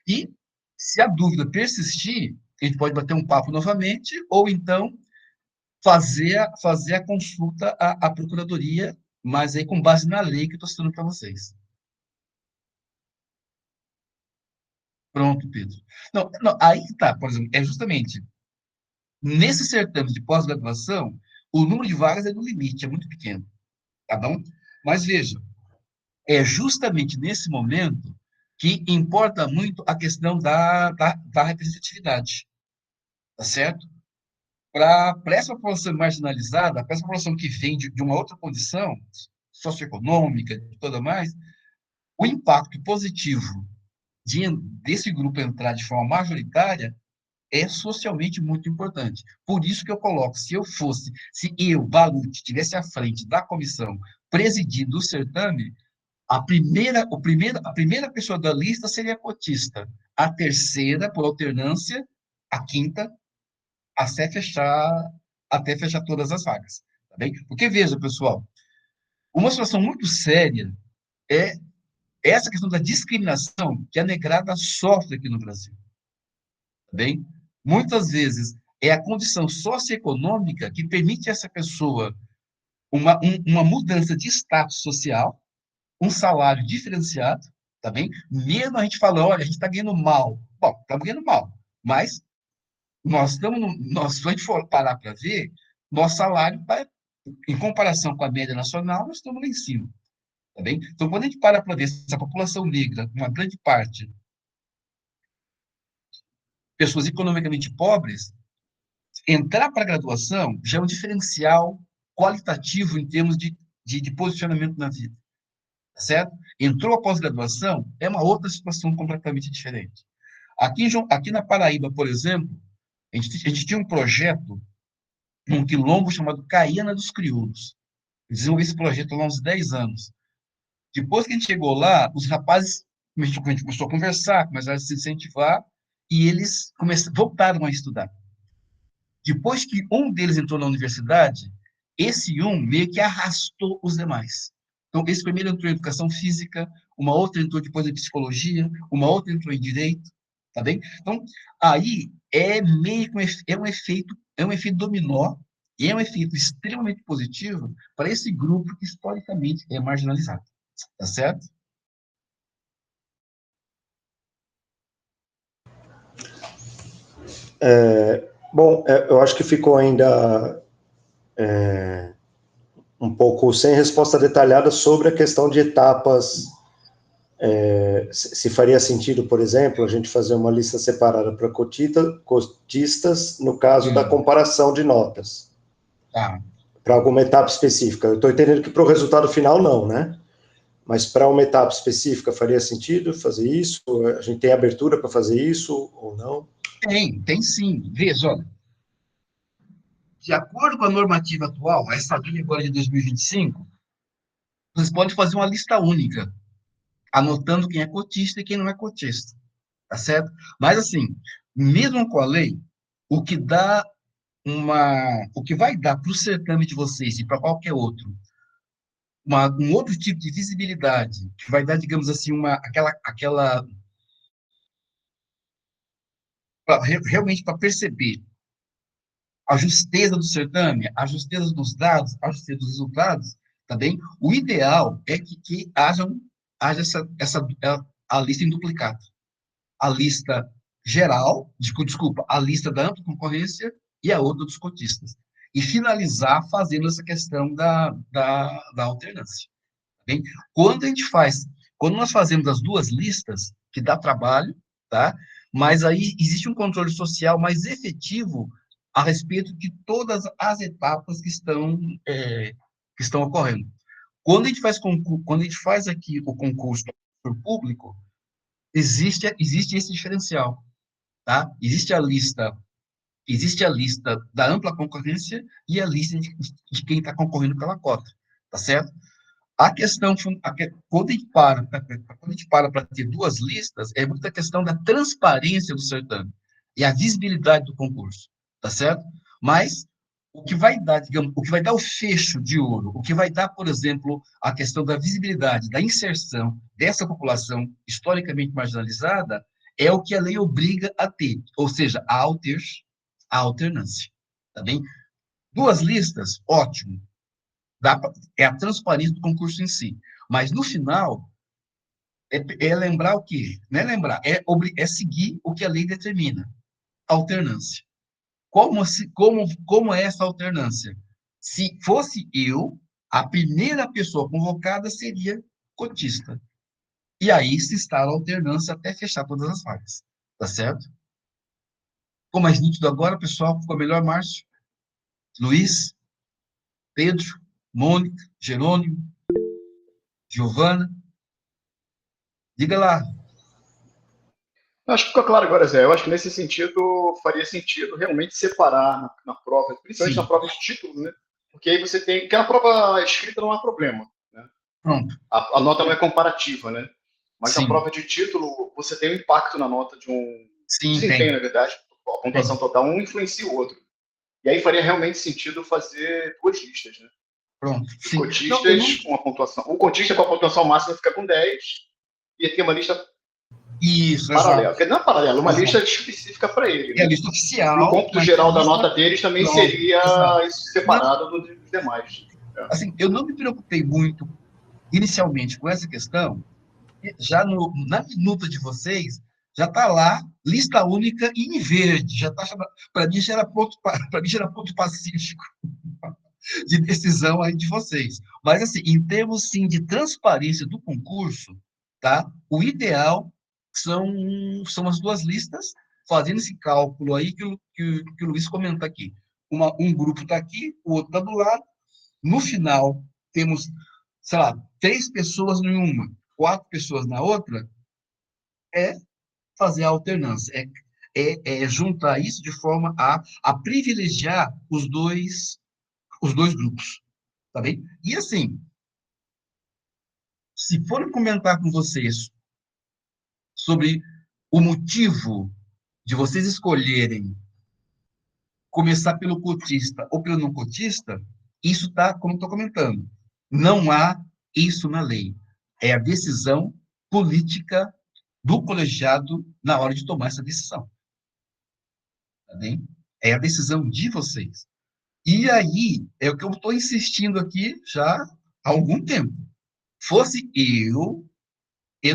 E, se a dúvida persistir, a gente pode bater um papo novamente, ou então fazer a consulta à procuradoria, mas aí com base na lei que eu estou citando para vocês. Pronto, Pedro. Não, aí tá, por exemplo, é justamente Nesse certame de pós-graduação, o número de vagas é no limite, é muito pequeno, tá bom? Mas veja, é justamente nesse momento que importa muito a questão da representatividade, tá certo? Para essa população marginalizada, para essa população que vem de uma outra condição socioeconômica e tudo mais, o impacto positivo desse grupo entrar de forma majoritária é socialmente muito importante. Por isso que eu coloco, se eu, Balut, estivesse à frente da comissão presidindo o certame, a primeira pessoa da lista seria a cotista, a terceira, por alternância, a quinta, até fechar todas as vagas. Tá bem? Porque, veja, pessoal, uma situação muito séria é essa questão da discriminação que a negrada sofre aqui no Brasil. Tá bem? Muitas vezes é a condição socioeconômica que permite a essa pessoa uma mudança de status social, um salário diferenciado, tá bem? Mesmo a gente falando, olha, a gente está ganhando mal. Bom, estamos ganhando mal, mas se a gente for parar para ver, nosso salário, em comparação com a média nacional, nós estamos lá em cima, tá bem? Então, quando a gente para ver essa população negra, uma grande parte, pessoas economicamente pobres, entrar para a graduação já é um diferencial qualitativo em termos de posicionamento na vida, tá certo? Entrou a pós-graduação, é uma outra situação completamente diferente. Aqui na Paraíba, por exemplo, a gente tinha um projeto num quilombo chamado Caiana dos Crioulos. Eu desenvolvi esse projeto há uns 10 anos. Depois que a gente chegou lá, os rapazes, a gente começou a conversar, começaram a se incentivar, e eles voltaram a estudar. Depois que um deles entrou na universidade, esse um meio que arrastou os demais. Então, esse primeiro entrou em educação física, uma outra entrou depois em psicologia, uma outra entrou em direito, tá bem? Então, aí é meio que é um efeito dominó, e é um efeito extremamente positivo para esse grupo que historicamente é marginalizado, tá certo? Bom, eu acho que ficou ainda um pouco sem resposta detalhada sobre a questão de etapas. Se faria sentido, por exemplo, a gente fazer uma lista separada para cotistas, no caso da comparação de notas. Tá. Para alguma etapa específica. Eu estou entendendo que para o resultado final não, né? Mas para uma etapa específica faria sentido fazer isso? A gente tem abertura para fazer isso ou não? Tem sim. Veja, olha, de acordo com a normativa atual, essa lei agora de 2025, vocês podem fazer uma lista única, anotando quem é cotista e quem não é cotista, tá certo? Mas, assim, mesmo com a lei, o que vai dar para o certame de vocês e para qualquer outro, um outro tipo de visibilidade, que vai dar, digamos assim, realmente para perceber a justeza do certame, a justeza dos dados, a justeza dos resultados, tá bem? O ideal é que haja a lista em duplicado. A lista geral, desculpa, a lista da ampla concorrência e a outra dos cotistas. E finalizar fazendo essa questão da alternância. Tá bem? Quando nós fazemos as duas listas, que dá trabalho, tá? Mas aí existe um controle social mais efetivo a respeito de todas as etapas que estão ocorrendo. Quando a gente faz aqui o concurso público, existe esse diferencial, tá? Existe a lista da ampla concorrência e a lista de quem está concorrendo pela cota, tá certo? A questão, quando a gente para ter duas listas, é muita questão da transparência do certame e a visibilidade do concurso, tá certo? Mas o que vai dar, digamos, o que vai dar o fecho de ouro, o que vai dar, por exemplo, a questão da visibilidade, da inserção dessa população historicamente marginalizada, é o que a lei obriga a ter, ou seja, a alternância, tá bem? Duas listas, ótimo, é a transparência do concurso em si. Mas, no final, é lembrar o quê? Não é lembrar, é seguir o que a lei determina. Alternância. como é essa alternância? Se fosse eu, a primeira pessoa convocada seria cotista. E aí se instala a alternância até fechar todas as vagas. Tá certo? Ficou mais nítido agora, pessoal? Ficou melhor, Márcio? Luiz? Pedro? Mônica? Jerônimo? Giovana? Diga lá. Eu acho que ficou claro agora, Zé. Eu acho que nesse sentido faria sentido realmente separar na prova, principalmente Sim. na prova de título, né? Porque aí você tem. Porque na prova escrita não há problema, né? Pronto. A nota não é comparativa, né? Mas na Sim. prova de título, você tem um impacto na nota de um Sim, desempenho, tem. na verdade. A pontuação total, um influencia o outro. E aí faria realmente sentido fazer duas listas, né? Pronto. Os Sim. cotistas com a pontuação. O cotista com a pontuação máxima fica com 10, e tem uma lista Isso, paralela. exato. Porque não é paralela, uma Exato. lista específica para ele. É a Né? lista E o oficial, cômputo mas geral a da lista nota deles também pronto. Exato. seria isso Não, separado dos demais. assim, eu não me preocupei muito inicialmente com essa questão. Já na minuta de vocês, já está lá, lista única e em verde. Já está, para mim, já era ponto pacífico de decisão aí de vocês. Mas, assim, em termos, sim, de transparência do concurso, tá? O ideal são as duas listas, fazendo esse cálculo aí que o Luiz comenta aqui. Um grupo está aqui, o outro está do lado. No final, temos, sei lá, 3 pessoas em uma, 4 pessoas na outra, é fazer a alternância, é juntar isso de forma a privilegiar os dois grupos, tá bem? E assim, se for comentar com vocês sobre o motivo de vocês escolherem começar pelo cotista ou pelo não cotista, isso está, como estou comentando, não há isso na lei. É a decisão política do colegiado na hora de tomar essa decisão. Tá bem? É a decisão de vocês. E aí, é o que eu estou insistindo aqui já há algum tempo. Fosse eu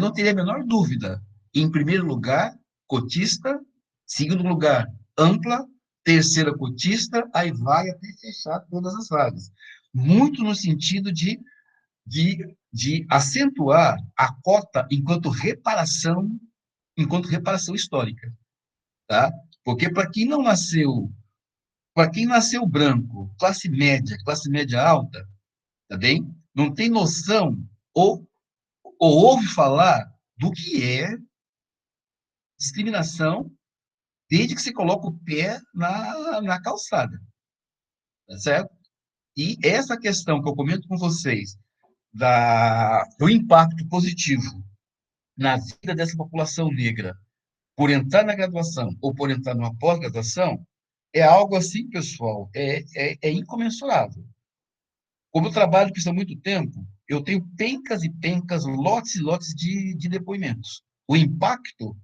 não teria a menor dúvida. Em primeiro lugar, cotista. Segundo lugar, ampla. Terceira, cotista. Aí vai até fechar todas as vagas. Muito no sentido de acentuar a cota enquanto reparação histórica. Tá? Porque para quem nasceu branco, classe média alta, tá bem? Não tem noção ou ouve falar do que é discriminação desde que você coloca o pé na calçada, tá certo? E essa questão que eu comento com vocês do impacto positivo na vida dessa população negra por entrar na graduação ou por entrar numa pós-graduação é algo assim, pessoal, é incomensurável. Como eu trabalho com isso há muito tempo, eu tenho pencas e pencas, lotes e lotes de depoimentos. O impacto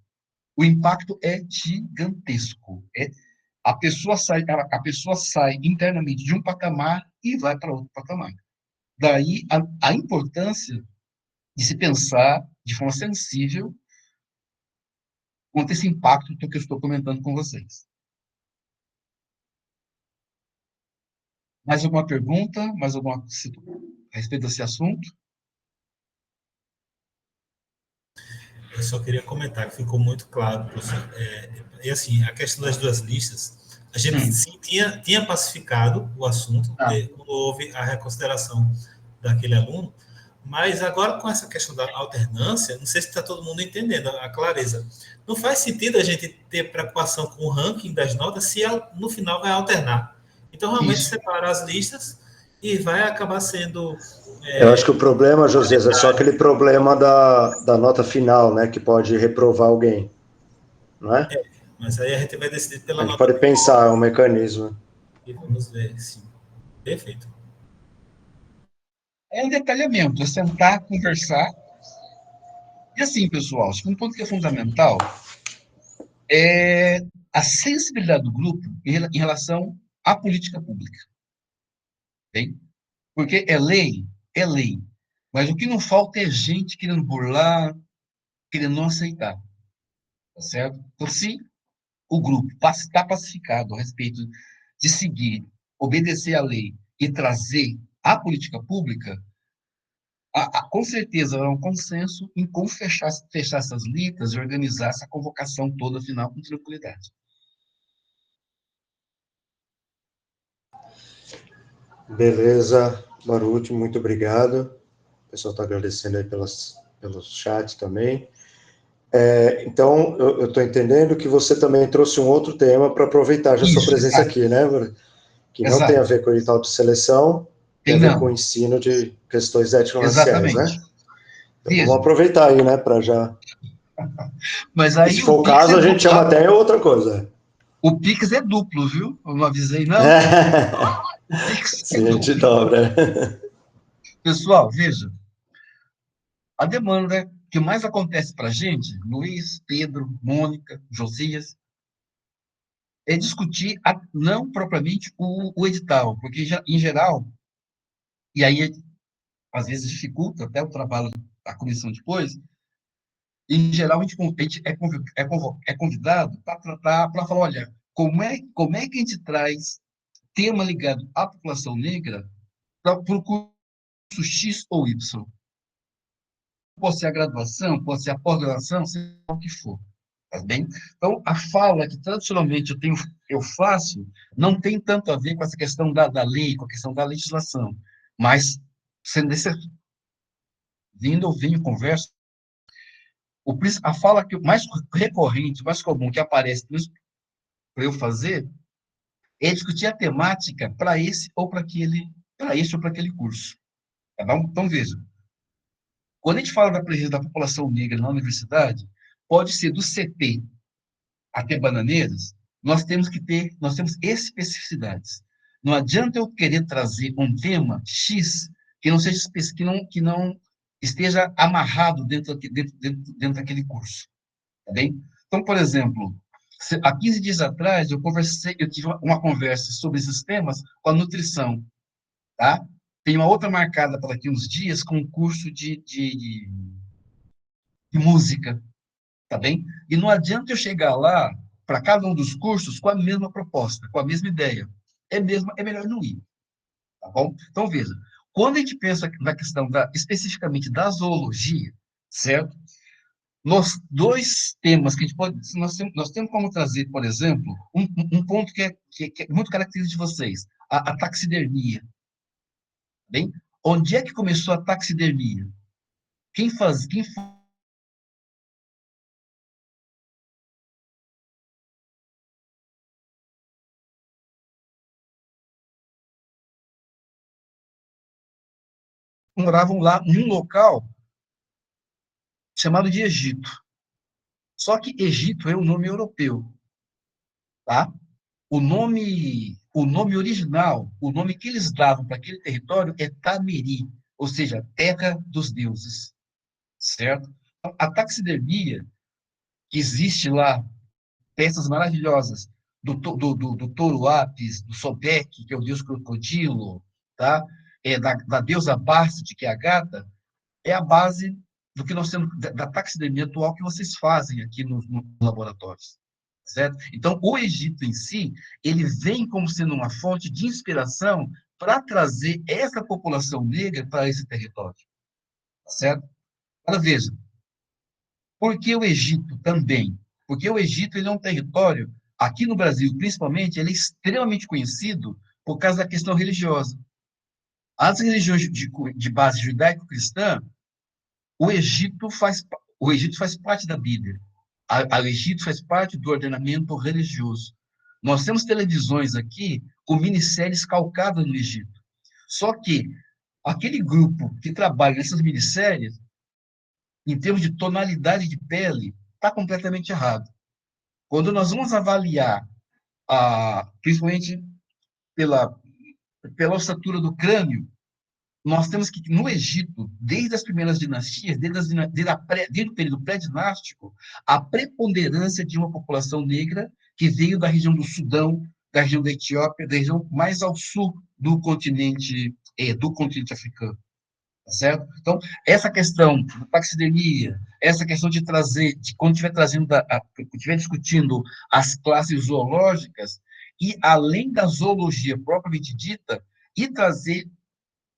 é gigantesco. A pessoa sai internamente de um patamar e vai para outro patamar. Daí a importância de se pensar de forma sensível quanto a esse impacto que eu estou comentando com vocês. Mais alguma pergunta? Mais alguma a respeito desse assunto? Eu só queria comentar que ficou muito claro, professor. E assim, a questão das duas listas, a gente sim tinha pacificado o assunto quando houve a reconsideração daquele aluno, mas agora com essa questão da alternância, não sei se está todo mundo entendendo a clareza. Não faz sentido a gente ter preocupação com o ranking das notas se no final vai alternar. Então, realmente, separar as listas e vai acabar sendo... Eu acho que o problema, José, é só aquele problema da nota final, né, que pode reprovar alguém, não é? Mas aí a gente vai decidir pela nota. A gente nota pode pensar, é um mecanismo. E vamos ver, sim. Perfeito. É um detalhamento, é sentar, conversar. E assim, pessoal, um ponto que é fundamental é a sensibilidade do grupo em relação à política pública. Bem? Porque é lei, mas o que não falta é gente querendo burlar, querendo não aceitar. Tá certo? Então, sim, o grupo está pacificado a respeito de seguir, obedecer à lei e trazer a política pública, com certeza há um consenso em como fechar essas listas e organizar essa convocação toda final com tranquilidade. Beleza, Baruch, muito obrigado. O pessoal está agradecendo aí pelo chat também. Então, eu estou entendendo que você também trouxe um outro tema para aproveitar já sua presença aqui, né, Bruno? Que não tem a ver com o edital de seleção, tem a ver com o ensino de questões étnico-raciais, né? Então, vamos aproveitar aí, né, para já... Mas aí, se for o caso, a gente chama até outra coisa. O Pix é duplo, viu? Eu não avisei, não. O Pix Sim, a gente dobra. Pessoal, veja. A demanda que mais acontece para a gente, Luiz, Pedro, Mônica, Josias, é discutir não propriamente o edital, porque, em geral, e aí às vezes dificulta até o trabalho da comissão depois, em geral a gente é convidado para falar, olha, como é que a gente traz tema ligado à população negra para o curso X ou Y? Pode ser a graduação, pode ser a pós-graduação, seja o que for. Tá bem? Então, a fala que tradicionalmente eu faço não tem tanto a ver com essa questão da lei, com a questão da legislação, mas, sendo esse, eu venho, converso, a fala que mais recorrente, mais comum, que aparece para eu fazer, é discutir a temática para esse ou para aquele curso. Tá bom? Então, veja, quando a gente fala da presença da população negra na universidade, pode ser do CT até Bananeiras, nós temos especificidades. Não adianta eu querer trazer um tema X que não seja que não esteja amarrado dentro daquele curso, tá bem? Então, por exemplo, há 15 dias atrás eu tive uma conversa sobre esses temas com a nutrição, tá? Tem uma outra marcada para daqui uns dias com um curso de música, tá bem? E não adianta eu chegar lá para cada um dos cursos com a mesma proposta, com a mesma ideia. É melhor não ir, tá bom? Então, veja, quando a gente pensa na questão especificamente da zoologia, certo? Dois temas que a gente pode, nós temos como trazer, por exemplo, um ponto que é muito característico de vocês, a taxidermia, bem? Onde é que começou a taxidermia? Quem moravam lá num local chamado de Egito. Só que Egito é um nome europeu, tá? O nome original, o nome que eles davam para aquele território é Tameri, ou seja, terra dos deuses, certo? A taxidermia, que existe lá, peças maravilhosas do touro Apis, do Sobek, que é o deus crocodilo, tá? Da deusa Bárside, que é a gata, é a base do que nós temos, da taxidermia atual que vocês fazem aqui nos laboratórios, certo? Então, o Egito em si, ele vem como sendo uma fonte de inspiração para trazer essa população negra para esse território, certo? Agora, veja, por que o Egito também? Porque o Egito ele é um território, aqui no Brasil, principalmente, ele é extremamente conhecido por causa da questão religiosa. As religiões de base judaico-cristã, o Egito faz parte da Bíblia. O Egito faz parte do ordenamento religioso. Nós temos televisões aqui com minisséries calcadas no Egito. Só que aquele grupo que trabalha nessas minisséries, em termos de tonalidade de pele, está completamente errado. Quando nós vamos avaliar, principalmente pela ossatura do crânio, nós temos que, no Egito, desde as primeiras dinastias, desde o período pré-dinástico, a preponderância de uma população negra que veio da região do Sudão, da região da Etiópia, da região mais ao sul do continente africano. certo? Então, essa questão da taxidermia, essa questão de trazer, quando estiver trazendo, quando estiver discutindo as classes zoológicas, e além da zoologia propriamente dita, e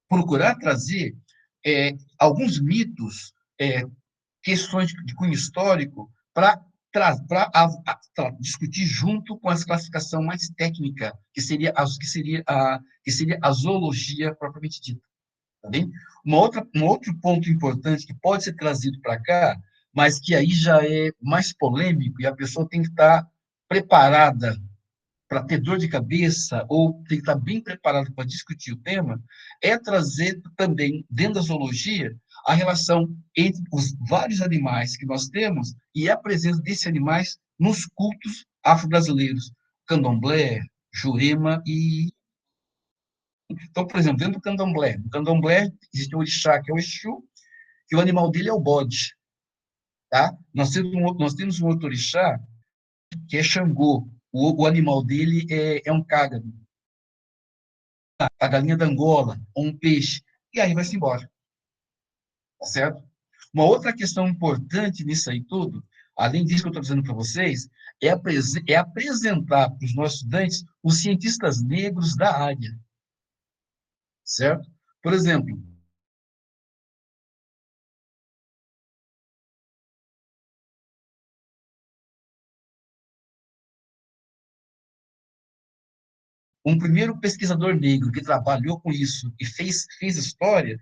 procurar trazer alguns mitos, questões de cunho histórico, para discutir junto com essa classificação mais técnica, que seria a zoologia propriamente dita. Tá bem? Um outro ponto importante que pode ser trazido para cá, mas que aí já é mais polêmico e a pessoa tem que estar preparada para ter dor de cabeça ou tem que estar bem preparada para discutir o tema, é trazer também, dentro da zoologia, a relação entre os vários animais que nós temos e a presença desses animais nos cultos afro-brasileiros, candomblé, jurema e... Então, por exemplo, dentro do candomblé existe o orixá, que é o Exu, que o animal dele é o bode, tá? Nós temos um outro orixá, que é Xangô, o animal dele é um cágado, a galinha da Angola, ou um peixe, e aí vai-se embora, tá certo? Uma outra questão importante nisso aí tudo, além disso que eu estou dizendo para vocês, é apresentar para os nossos estudantes os cientistas negros da área, certo? Por exemplo, um primeiro pesquisador negro que trabalhou com isso e fez história